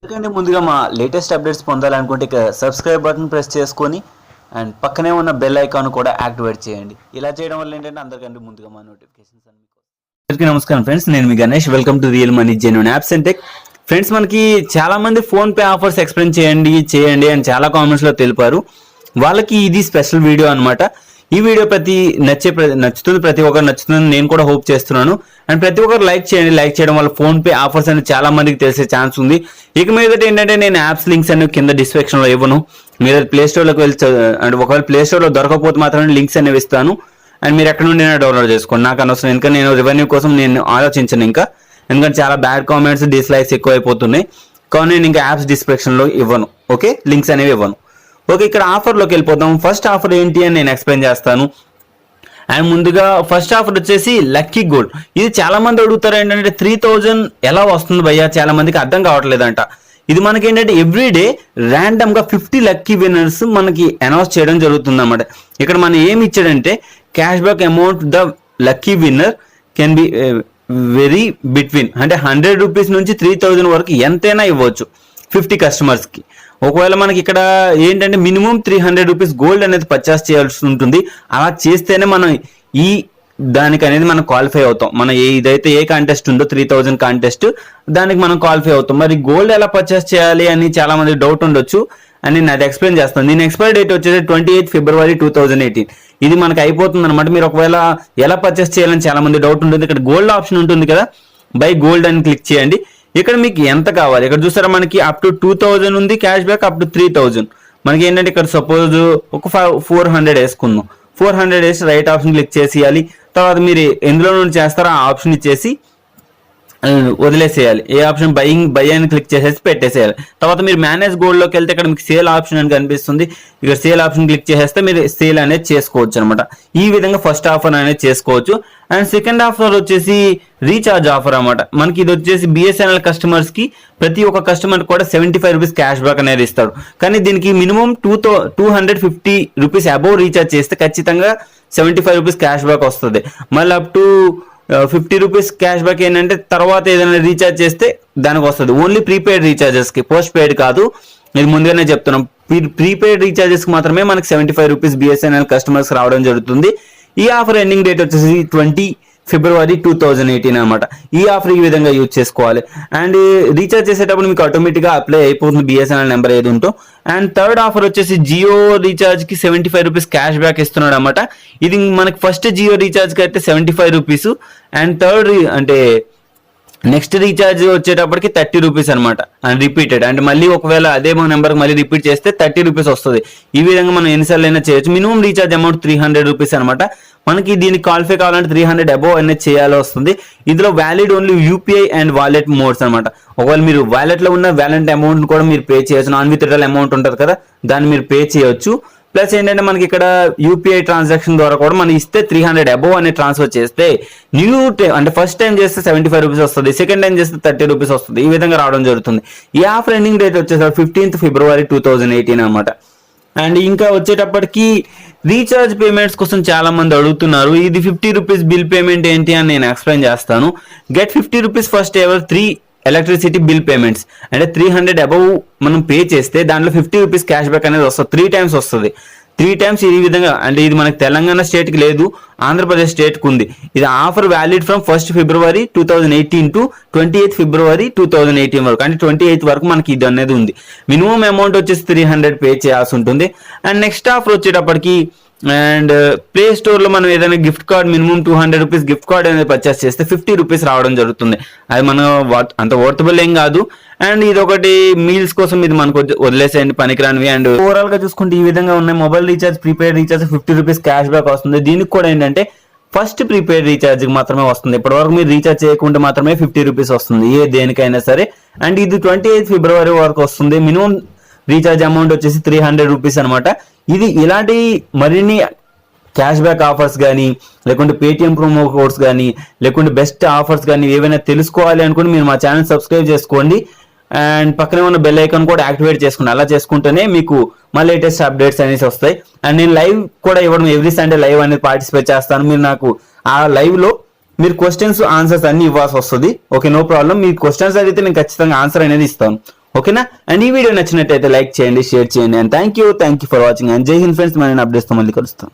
ఎందుకంటే ముందుగా మా లేటెస్ట్ అప్డేట్స్ పొందాలనుకుంటే ఇక సబ్స్క్రైబ్ బటన్ ప్రెస్ చేసుకొని అండ్ పక్కనే ఉన్న బెల్ ఐకాన్ కూడా యాక్టివేట్ చేయండి. ఇలా చేయడం వల్ల ఏంటంటే అందరికంటే ముందుగా మా నోటిఫికేషన్స్ అన్ని అందరికీ నమస్కారం ఫ్రెండ్స్, నేను మీ Ganesh. Welcome to real money genuine apps and tech. Friends, మనకి చాలా మంది ఫోన్ పే ఆఫర్స్ ఎక్స్ప్లెయిన్ చేయండి అని చాలా కామెంట్స్ లో తెలిపారు. వాళ్ళకి ఇది స్పెషల్ వీడియో అన్నమాట. ఈ వీడియో నచ్చుతుంది, ప్రతి ఒక్కరు నచ్చుతుందని నేను కూడా హోప్ చేస్తున్నాను. అండ్ ప్రతి ఒక్కరు లైక్ చేయండి. లైక్ చేయడం వల్ల ఫోన్ పే ఆఫర్స్ అనేది చాలా మందికి తెలిసే ఛాన్స్ ఉంది. ఇక మీదట ఏంటంటే నేను యాప్స్ లింక్స్ అనేవి కింద డిస్క్రిప్షన్ లో ఇవ్వను. మీరు ప్లే స్టోర్ లోకి వెళ్ళి అంటే ఒకవేళ ప్లే స్టోర్ లో దొరకకపోతే మాత్రమే లింక్స్ అనేవి ఇస్తాను. అండ్ మీరు ఎక్కడ నుండి డౌన్లోడ్ చేసుకోండి, నాకు అనవసరం. ఇంకా నేను రెవెన్యూ కోసం నేను ఆలోచించను ఎందుకంటే చాలా బ్యాడ్ కామెంట్స్, డిస్లైక్స్ ఎక్కువ అయిపోతున్నాయి. కానీ నేను ఇంకా యాప్స్ డిస్క్రిప్షన్ లో ఇవ్వను. ఓకే, లింక్స్ అనేవి ఇవ్వను. ఓకే, ఇక్కడ ఆఫర్లోకి వెళ్ళిపోతాం. ఫస్ట్ ఆఫర్ ఏంటి అని నేను ఎక్స్ప్లెయిన్ చేస్తాను. అండ్ ముందుగా ఫస్ట్ ఆఫర్ వచ్చేసి లక్కీ గోల్డ్. ఇది చాలా మంది అడుగుతారు ఏంటంటే 3000 ఎలా వస్తుంది భయ్యా, చాలా మందికి అర్థం కావట్లేదంట. ఇది మనకి ఏంటంటే ఎవ్రీడే ర్యాండమ్ గా 50 లక్కీ విన్నర్స్ మనకి అనౌన్స్ చేయడం జరుగుతుంది అన్నమాట. ఇక్కడ మనం ఏమి ఇచ్చాడంటే cash back amount the lucky winner can be very between, అంటే 100 రూపీస్ నుంచి 3000 వరకు ఎంతైనా ఇవ్వచ్చు 50 కస్టమర్స్ కి. ఒకవేళ మనకి ఇక్కడ ఏంటంటే మినిమం 300 రూపీస్ గోల్డ్ అనేది పర్చేస్ చేయాల్సి ఉంటుంది. అలా చేస్తేనే మనం ఈ దానికి అనేది మనం క్వాలిఫై అవుతాం. మన ఇదైతే ఏ కాంటెస్ట్ ఉందో 3000 కాంటెస్ట్, దానికి మనం క్వాలిఫై అవుతాం. మరి గోల్డ్ ఎలా పర్చేస్ చేయాలి అని చాలా మంది డౌట్ ఉండొచ్చు అని నేను అది ఎక్స్ప్లెయిన్ చేస్తాను. దీని ఎక్స్పైరీ డేట్ వచ్చేసి 28 ఫిబ్రవరి 2018. ఇది మనకి అయిపోతుంది అనమాట. మీరు ఒకవేళ ఎలా పర్చేస్ చేయాలని చాలా మంది డౌట్ ఉంటుంది. ఇక్కడ గోల్డ్ ఆప్షన్ ఉంటుంది కదా, బై గోల్డ్ అని క్లిక్ చేయండి. ఇక్కడ మీకు ఎంత కావాలి ఇక్కడ చూసారా, మనకి అప్ టు 2000 ఉంది క్యాష్ బ్యాక్, అప్ టు 3000. మనకి ఏంటంటే ఇక్కడ సపోజ్ ఒక 400 వేసుకుందాం. 400 వేసి రైట్ ఆప్షన్ క్లిక్ చేసేయాలి. తర్వాత మీరు ఎందులో నుండి చేస్తారో ఆ ఆప్షన్ ఇచ్చేసి వదిలేసేయాలి. ఏ ఆప్షన్ బై అని క్లిక్ చేసేసి పెట్టేసేయాలి. తర్వాత మీరు మేనేజ్ గోల్డ్ లోకి వెళ్తే ఇక్కడ మీకు సేల్ ఆప్షన్ అని కనిపిస్తుంది. ఇక్కడ సేల్ ఆప్షన్ క్లిక్ చేసేస్తే మీరు సేల్ అనేది చేసుకోవచ్చు అనమాట. ఈ విధంగా ఫస్ట్ ఆఫర్ అనేది చేసుకోవచ్చు. అండ్ సెకండ్ ఆఫర్ వచ్చేసి రీఛార్జ్ ఆఫర్ అనమాట. మనకి ఇది వచ్చేసి బిఎస్ఎన్ఎల్ కస్టమర్స్ కి ప్రతి ఒక్క కస్టమర్ కూడా 75 రూపీస్ క్యాష్ బ్యాక్ అనేది ఇస్తాడు. కానీ దీనికి మినిమం 250 రూపీస్ అబౌవ్ రీఛార్జ్ చేస్తే ఖచ్చితంగా 75 రూపీస్ క్యాష్ బ్యాక్ వస్తుంది. మళ్ళీ up to 50 rupees cash back ఏంటంటే తర్వాత ఏదైనా రీఛార్జ్ చేస్తే దానికి వస్తుంది. ఓన్లీ ప్రీపెయిడ్ రీఛార్జెస్ కి, పోస్ట్ పెయిడ్ కాదు. ఇది ముందుగానే చెప్తున్నాం. ప్రీపెయిడ్ రీఛార్జెస్ కి మాత్రమే మనకి 75 రూపీస్ బిఎస్ఎన్ఎల్ కస్టమర్స్ రావడం జరుగుతుంది. ఈ ఆఫర్ ఎండింగ్ డేట్ వచ్చేసి 20 ఫిబ్రవరి 2018 అనమాట. ఈ ఆఫర్ ఈ విధంగా యూజ్ చేసుకోవాలి. అండ్ రీఛార్జ్ చేసేటప్పుడు మీకు ఆటోమేటిక్గా అప్లై అయిపోతుంది బిఎస్ఎన్ఎల్ నెంబర్ ఏది ఉంటో. అండ్ థర్డ్ ఆఫర్ వచ్చేసి జియో రీఛార్జ్ కి 75 రూపీస్ క్యాష్ బ్యాక్ ఇస్తున్నాడు అనమాట. ఇది మనకి ఫస్ట్ జియో రీఛార్జ్ కి అయితే 75 రూపీస్. అండ్ థర్డ్ అంటే నెక్స్ట్ రీఛార్జ్ వచ్చేటప్పటికి 30 రూపీస్ అనమాట. అండ్ రిపీటెడ్ అంటే మళ్ళీ ఒకవేళ అదే నెంబర్ మళ్ళీ రిపీట్ చేస్తే 30 రూపీస్ వస్తుంది. ఈ విధంగా మనం ఎన్నిసార్లు అయినా చేయొచ్చు. మినిమం రీఛార్జ్ అమౌంట్ 300 రూపీస్ అనమాట. మనకి దీనికి క్వాలిఫై కావాలంటే 300 అబోవ్ అనేది చేయాల్సి వస్తుంది. ఇందులో valid only UPI and wallet modes అనమాట. ఒకవేళ మీరు వాలెట్ లో ఉన్న వ్యాలెట్ అమౌంట్ కూడా మీరు పే చేయొచ్చు. నాన్ విత్డ్రాల్ అమౌంట్ ఉంటుంది కదా, దాన్ని మీరు పే చేయొచ్చు. ప్లస్ ఏంటంటే మనకి ఇక్కడ యూపీఐ ట్రాన్సాక్షన్ ద్వారా కూడా మనం ఇస్తే 300 అబోవ్ అనే ట్రాన్స్ఫర్ చేస్తే అంటే ఫస్ట్ టైం చేస్తే 75 రూపీస్ వస్తుంది, సెకండ్ టైం చేస్తే 30 రూపీస్ వస్తుంది. ఈ విధంగా రావడం జరుగుతుంది. ఈ ఆఫర్ ఎండింగ్ డేట్ వచ్చేసరికి 15 ఫిబ్రవరి 2018 అనమాట. అండ్ ఇంకా వచ్చేటప్పటికి రీఛార్జ్ పేమెంట్స్ కోసం చాలా మంది అడుగుతున్నారు. ఇది 50 రూపీస్ బిల్ పేమెంట్ ఏంటి అని నేను ఎక్స్ప్లెయిన్ చేస్తాను. Get 50 rupees first ever 3 electricity bill payments. అంటే 300 అబౌవ్ మనం పే చేస్తే దాంట్లో 50 రూపీస్ క్యాష్ బ్యాక్ అనేది వస్తుంది. 3 టైమ్స్ వస్తుంది. 3 టైమ్స్ ఈ విధంగా. అంటే ఇది మనకి తెలంగాణ స్టేట్ కి లేదు, ఆంధ్రప్రదేశ్ స్టేట్ కి ఉంది. ఇది offer valid from 1 February 2018 to 28 ఫిబ్రవరి 2018 వరకు. అంటే 28 వరకు మనకి ఇది అనేది ఉంది. మినిమం అమౌంట్ వచ్చేసి 300 పే చేయాల్సి ఉంటుంది. అండ్ నెక్స్ట్ ఆఫర్ వచ్చేటప్పటికి అండ్ ప్లే స్టోర్ లో మనం ఏదైనా gift card minimum 200 rupees gift card అనేది పర్చేస్ చేస్తే 50 రూపీస్ రావడం జరుగుతుంది. అది మనం అంత వర్తబుల్ ఏం కాదు. అండ్ ఇది ఒకటి మీల్స్ కోసం ఇది మనకు వదిలేసేయండి, పనికిరానివి. అండ్ ఓవరాల్ గా చూసుకుంటే ఈ విధంగా ఉన్నాయి. Mobile recharge, prepaid recharge 50 rupees cash back వస్తుంది. దీనికి కూడా ఏంటంటే ఫస్ట్ ప్రీపెయిడ్ రీఛార్జ్ కి మాత్రమే వస్తుంది. ఇప్పటి వరకు మీరు రీఛార్జ్ చేయకుండా మాత్రమే 50 రూపీస్ వస్తుంది ఏ దేనికైనా సరే. అండ్ ఇది 28 ఫిబ్రవరి వరకు వస్తుంది. మినిమం రీఛార్జ్ అమౌంట్ వచ్చేసి 300 రూపీస్ అనమాట. ఇది ఇలాంటి మరిన్ని క్యాష్ బ్యాక్ ఆఫర్స్ కానీ, లేకుంటే పేటిఎం ప్రోమో కోడ్స్ కానీ, లేకుంటే బెస్ట్ ఆఫర్స్ కానీ ఏవైనా తెలుసుకోవాలి అనుకుంటే మీరు మా ఛానల్ సబ్స్క్రైబ్ చేసుకోండి. అండ్ పక్కనే ఉన్న బెల్ ఐకాన్ కూడా యాక్టివేట్ చేసుకోండి. అలా చేసుకుంటేనే మీకు మా లేటెస్ట్ అప్డేట్స్ అనేసి వస్తాయి. అండ్ నేను లైవ్ కూడా ఇవ్వడం, ఎవ్రీ సండే లైవ్ అనేది పార్టిసిపేట్ చేస్తాను. మీరు నాకు ఆ లైవ్ లో మీరు క్వశ్చన్స్ ఆన్సర్స్ అన్ని ఇవ్వాల్సి వస్తుంది. Okay, no problem. మీ క్వశ్చన్స్ అడిగితే నేను ఖచ్చితంగా ఆన్సర్ అనేది ఇస్తాను. ఓకేనా. అండ్ ఈ వీడియో నచ్చినట్టయితే లైక్ చేయండి, షేర్ చేయండి. And thank you for watching. And జై హింద్ ఫ్రెండ్స్. మన అప్డేట్స్ తో మళ్ళీ కలుస్తాం.